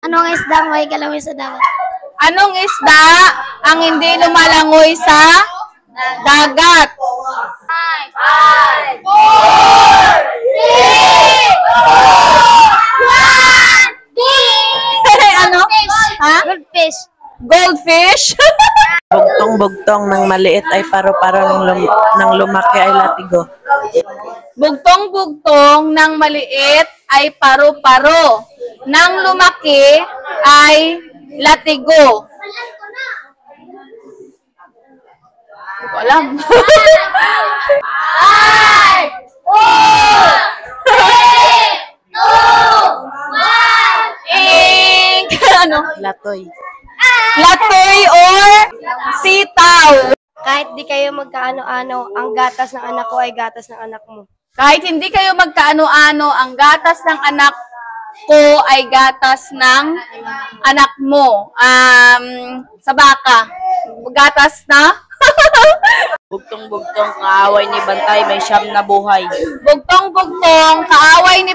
Anong isda may galaw sa dagat? Anong isda ang hindi lumalangoy sa dagat? 5, 4, 3, 2, 1, Ano? Ha? goldfish. Goldfish? Bugtong-bugtong ng maliit ay paro-paro ng lumaki ay latigo. Bugtong-bugtong ng maliit ay paru-paro. Nang lumaki ay latigo. Hindi ko alam. 5, 4, 3, 2, 1. Ano? Latoy. Latoy or sitaw. Kahit di kayo magkaano-ano, ang gatas ng anak ko ay gatas ng anak mo. Kahit hindi kayo magkaano-ano, ang gatas ng anak ko ay gatas ng anak mo. Sa baka. Gatas na? Bugtong-bugtong kaaway ni Bantay may siyam na buhay. Bugtong-bugtong, kaaway ni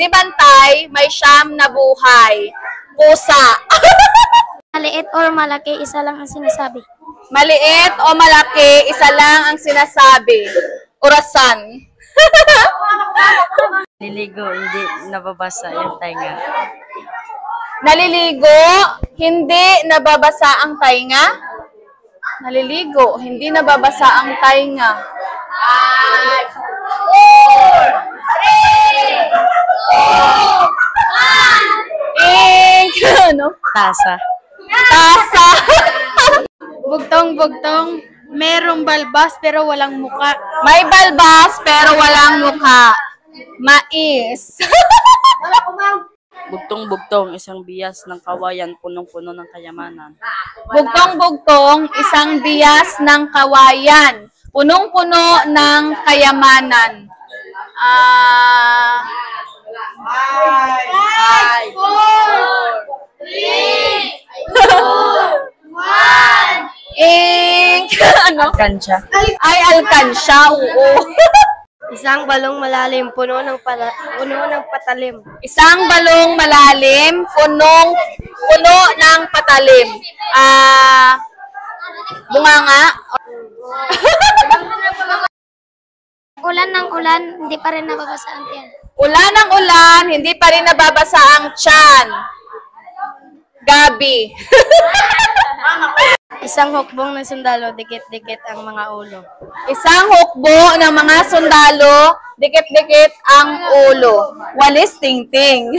Bantay, may siyam na buhay. Pusa. Maliit or malaki, isa lang ang sinasabi. Maliit o malaki, isa lang ang sinasabi. Orasan. Niligo, hindi nababasa yung tainga. Naliligo, hindi nababasa ang tainga. Naliligo, hindi nababasa ang tainga. 5, 4, 3, 2, 1. Ano? Tasa. Tasa. Bugtong-bugtong, merong balbas pero walang muka. May balbas pero walang mukha. Mais. Bugtong-bugtong, isang bias ng kawayan punong-puno ng kayamanan. Bugtong-bugtong, isang bias ng kawayan. Punong-puno ng kayamanan. 5, 4, 3, 2, 1. Ano? Kansya. Ay, alkansya, oo. Isang balong malalim, puno ng patalim. Isang balong malalim, puno ng patalim. Bunganga. Ulan ng ulan, hindi pa rin nababasa ang tiyan. Ulan ng ulan, hindi pa rin nababasa ang tiyan. Gabi. Isang hukbong ng sundalo, dikit-dikit ang mga ulo. Isang hukbo ng mga sundalo, dikit-dikit ang ulo. Walis ting-ting.